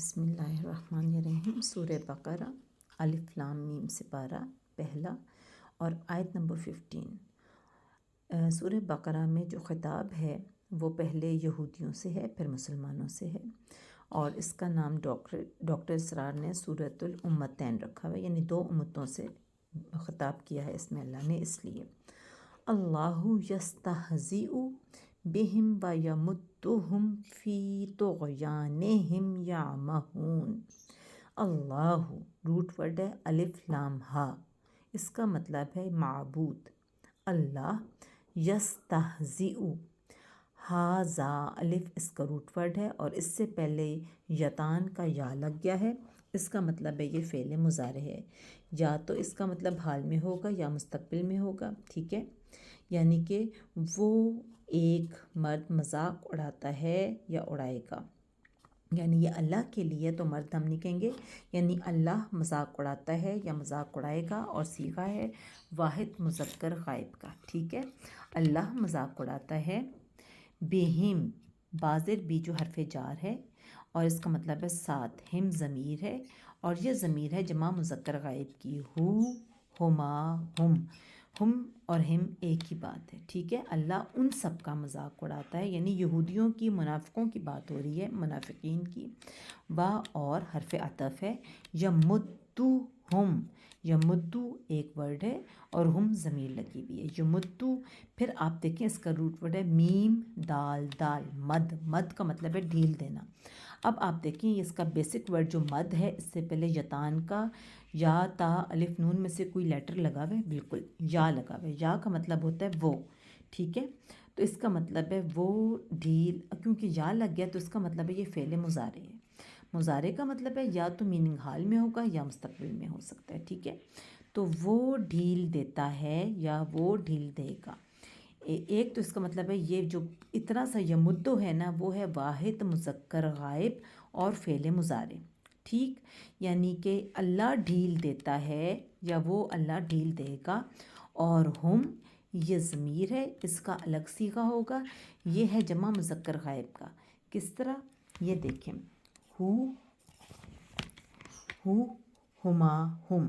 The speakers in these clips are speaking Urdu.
بسم اللہ الرحمن الرحیم۔ سورہ بقرہ، الف لام میم سپارہ پہلا اور آیت نمبر 15۔ سورہ بقرہ میں جو خطاب ہے وہ پہلے یہودیوں سے ہے، پھر مسلمانوں سے ہے، اور اس کا نام ڈاکٹر اسرار نے سورۃ الامتین رکھا ہوا ہے، یعنی دو امتوں سے خطاب کیا ہے اس میں اللہ نے، اس لیے اللہ یستہزئ بہم ویمدہم فی طغیانہم یعمہون۔ اللہ روٹ ورڈ ہے الف لام ہا، اس کا مطلب ہے معبود۔ اللہ یستہزئ، ہا زا الف اس کا روٹ ورڈ ہے اور اس سے پہلے یتان کا یا لگ گیا ہے، اس کا مطلب ہے یہ فعل مضارع ہے، یا تو اس کا مطلب حال میں ہوگا یا مستقبل میں ہوگا، ٹھیک ہے، یعنی کہ وہ ایک مرد مذاق اڑاتا ہے یا اڑائے گا، یعنی یہ اللہ کے لیے تو مرد ہم نہیں کہیں گے، یعنی اللہ مذاق اڑاتا ہے یا مذاق اڑائے گا، اور صیغہ ہے واحد مذکر غائب کا، ٹھیک ہے، اللہ مذاق اڑاتا ہے بہم، بازر بی جو حرف جار ہے اور اس کا مطلب ہے ساتھ، ہم ضمیر ہے اور یہ ضمیر ہے جمع مذکر غائب کی، ہو، ہما، ہم اور ہم ایک ہی بات ہے، ٹھیک ہے، اللہ ان سب کا مذاق اڑاتا ہے، یعنی یہودیوں کی، منافقوں کی بات ہو رہی ہے، منافقین کی، وا اور حرف عطف ہے، یمدہم، یمدو ایک ورڈ ہے اور ہم ضمیر لگی ہوئی ہے، یمدو، پھر آپ دیکھیں اس کا روٹ ورڈ ہے میم دال دال، مد، مد کا مطلب ہے ڈھیل دینا۔ اب آپ دیکھیں اس کا بیسک ورڈ جو مد ہے، اس سے پہلے یتان کا یا تا الف نون میں سے کوئی لیٹر لگا ہوا ہے، بالکل یا لگا ہوا ہے، یا کا مطلب ہوتا ہے وہ، ٹھیک ہے، تو اس کا مطلب ہے وہ ڈھیل، کیونکہ یا لگ گیا تو اس کا مطلب ہے یہ فعل مضارع ہے، مضارع کا مطلب ہے یا تو میننگ حال میں ہوگا یا مستقبل میں ہو سکتا ہے، ٹھیک ہے، تو وہ ڈھیل دیتا ہے یا وہ ڈھیل دے گا، ایک تو اس کا مطلب ہے یہ جو اتنا سا یمدو ہے نا، وہ ہے واحد مذکر غائب اور فعل مضارع، ٹھیک، یعنی کہ اللہ ڈھیل دیتا ہے یا وہ اللہ ڈھیل دے گا، اور ہم یہ ضمیر ہے، اس کا الگ صیغہ ہوگا، یہ ہے جمع مذکر غائب کا، کس طرح، یہ دیکھیں، ہو، ہما، ہو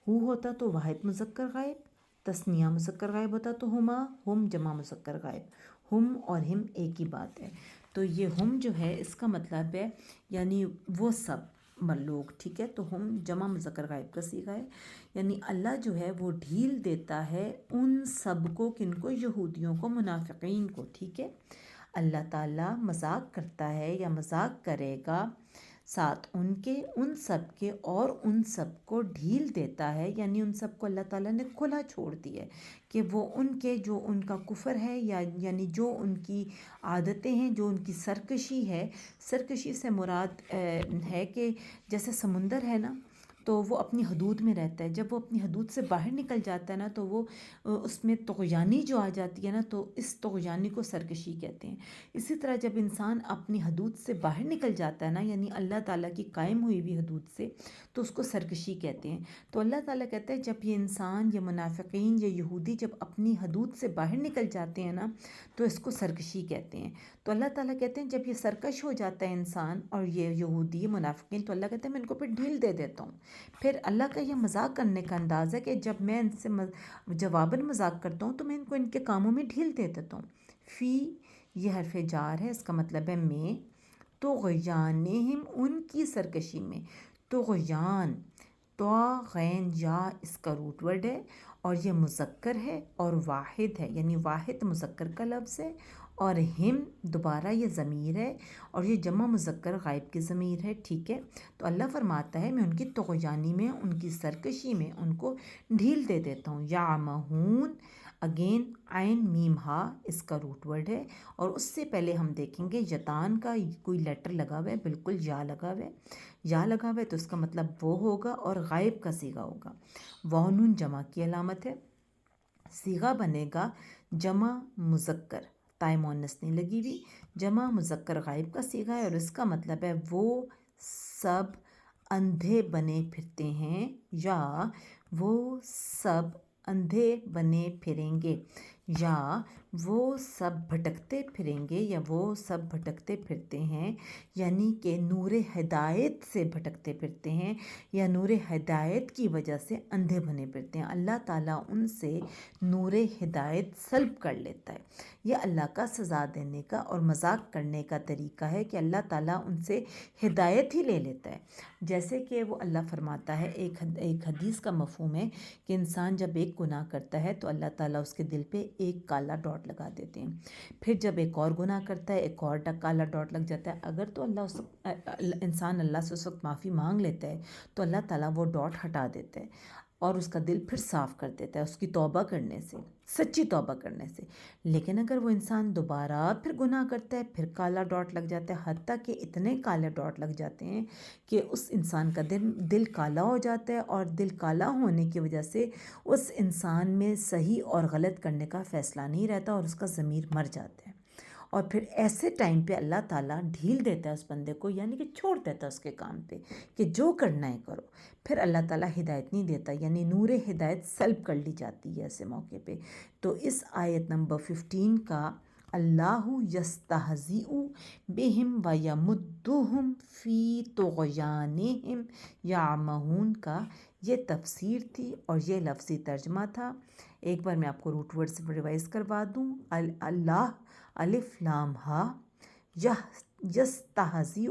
ہوتا تو واحد مذکر غائب، تثنیہ مذکر غائب ہوتا تو ہما، ہم جمع مذکر غائب، ہم اور ہم ایک ہی بات ہے، تو یہ ہم جو ہے اس کا مطلب ہے یعنی وہ سب لوگ، ٹھیک ہے، تو ہم جمع مذکر غائب کا صیغہ ہے، یعنی اللہ جو ہے وہ ڈھیل دیتا ہے ان سب کو، کن کو، یہودیوں کو، منافقین کو، ٹھیک ہے، اللہ تعالیٰ مذاق کرتا ہے یا مذاق کرے گا ساتھ ان کے، ان سب کے، اور ان سب کو ڈھیل دیتا ہے، یعنی ان سب کو اللہ تعالیٰ نے کھلا چھوڑ دیا ہے کہ وہ ان کے جو ان کا کفر ہے، یا یعنی جو ان کی عادتیں ہیں، جو ان کی سرکشی ہے، سرکشی سے مراد ہے کہ جیسے سمندر ہے نا، تو وہ اپنی حدود میں رہتا ہے، جب وہ اپنی حدود سے باہر نکل جاتا ہے نا تو وہ اس میں طغیانی جو آ جاتی ہے نا، تو اس طغیانی کو سرکشی کہتے ہیں۔ اسی طرح جب انسان اپنی حدود سے باہر نکل جاتا ہے نا، یعنی اللہ تعالیٰ کی قائم ہوئی ہوئی حدود سے، تو اس کو سرکشی کہتے ہیں، تو اللہ تعالیٰ کہتا ہے جب یہ انسان یا منافقین یا یہودی جب اپنی حدود سے باہر نکل جاتے ہیں نا، تو اس کو سرکشی کہتے ہیں، تو اللہ تعالیٰ کہتے ہیں جب یہ سرکش ہو جاتا ہے انسان اور یہ یہودی منافقین، تو اللہ کہتے ہیں میں ان کو پھر ڈھیل دے دیتا ہوں، پھر اللہ کا یہ مذاق کرنے کا انداز ہے کہ جب میں ان سے جواباً مذاق کرتا ہوں تو میں ان کو ان کے کاموں میں ڈھیل دے دیتا ہوں، فی یہ حرف جار ہے، اس کا مطلب ہے میں، طغیانہم ان کی سرکشی میں، طغیان، تو غین یا اس کا روٹ ورڈ ہے اور یہ مذکر ہے اور واحد ہے، یعنی واحد مذکر کا لفظ ہے، اور ہم دوبارہ یہ ضمیر ہے اور یہ جمع مذکر غائب کی ضمیر ہے، ٹھیک ہے، تو اللہ فرماتا ہے میں ان کی طغیانی میں، ان کی سرکشی میں ان کو ڈھیل دے دیتا ہوں، یعمہون، اگین عین میم ہا اس کا روٹ ورڈ ہے، اور اس سے پہلے ہم دیکھیں گے یتان کا کوئی لیٹر لگا ہوا ہے، بالکل یا لگا ہوا ہے، یا لگا ہوا ہے تو اس کا مطلب وہ ہوگا اور غائب کا صیغہ ہوگا، واو نون جمع کی علامت ہے، صیغہ بنے گا جمع مذکر، تائے مؤنث نہیں لگی ہوئی، جمع مذکر غائب کا صیغہ ہے، اور اس کا مطلب ہے وہ سب اندھے بنے پھرتے ہیں، یا وہ سب اندھے بنے پھریں گے، یا وہ سب بھٹکتے پھریں گے، یا وہ سب بھٹکتے پھرتے ہیں، یعنی کہ نور ہدایت سے بھٹکتے پھرتے ہیں یا نور ہدایت کی وجہ سے اندھے بنے پھرتے ہیں۔ اللہ تعالیٰ ان سے نور ہدایت سلب کر لیتا ہے۔ یہ اللہ کا سزا دینے کا اور مذاق کرنے کا طریقہ ہے کہ اللہ تعالیٰ ان سے ہدایت ہی لے لیتا ہے۔ جیسے کہ وہ اللہ فرماتا ہے، ایک حدیث کا مفہوم ہے کہ انسان جب ایک گناہ کرتا ہے تو اللہ تعالیٰ اس کے دل پہ ایک کالا ڈاٹ لگا دیتے ہیں، پھر جب ایک اور گناہ کرتا ہے ایک اور کالا ڈاٹ لگ جاتا ہے۔ اگر تو انسان اللہ سے اس وقت معافی مانگ لیتا ہے تو اللہ تعالیٰ وہ ڈاٹ ہٹا دیتا ہے اور اس کا دل پھر صاف کر دیتا ہے اس کی توبہ کرنے سے، سچی توبہ کرنے سے۔ لیکن اگر وہ انسان دوبارہ پھر گناہ کرتا ہے پھر کالا ڈاٹ لگ جاتا ہے، حتیٰ کہ اتنے کالے ڈاٹ لگ جاتے ہیں کہ اس انسان کا دل کالا ہو جاتا ہے، اور دل کالا ہونے کی وجہ سے اس انسان میں صحیح اور غلط کرنے کا فیصلہ نہیں رہتا اور اس کا ضمیر مر جاتا ہے۔ اور پھر ایسے ٹائم پہ اللہ تعالیٰ ڈھیل دیتا ہے اس بندے کو، یعنی کہ چھوڑ دیتا ہے اس کے کام پہ کہ جو کرنا ہے کرو۔ پھر اللہ تعالیٰ ہدایت نہیں دیتا، یعنی نور ہدایت سلب کر لی جاتی ہے ایسے موقع پہ۔ تو اس آیت نمبر 15 کا اللہ یستہزئ بہم ویمدہم فی طغیانہم یعمہون کا یہ تفسیر تھی اور یہ لفظی ترجمہ تھا۔ ایک بار میں آپ کو روٹ ورڈ سے ریوائز کروا دوں۔ اللہ الف لام ہا، یستہزئ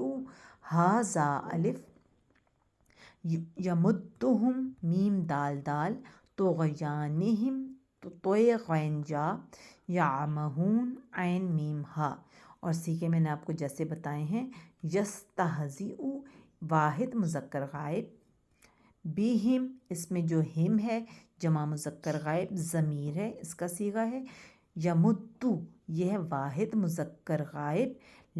ہا زا الف، یمدہم میم دال دال، طغیانہم طوے غین جا، یعمہون عین میم ہا۔ اور سیکھے میں نے آپ کو جیسے بتائے ہیں، یستہزئ واحد مذکر غائب، بہم اس میں جو ہم ہے جمع مذکر غائب ضمیر ہے، اس کا صیغہ ہے۔ یمدو یہ ہے واحد مذکر غائب،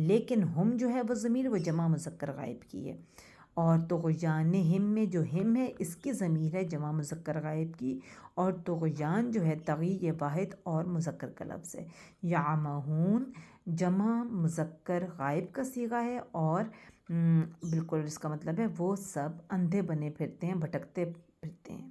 لیکن ہم جو ہے وہ ضمیر وہ جمع مذکر غائب کی ہے۔ اور طغیانہم میں جو ہم ہے اس کی ضمیر ہے جمع مذکر غائب کی، اور طغیان جو ہے طغی یہ واحد اور مذکر کا لفظ ہے۔ یعمہون جمع مذکر غائب کا صیغہ ہے، اور بالکل اس کا مطلب ہے وہ سب اندھے بنے پھرتے ہیں، بھٹکتے پھرتے ہیں۔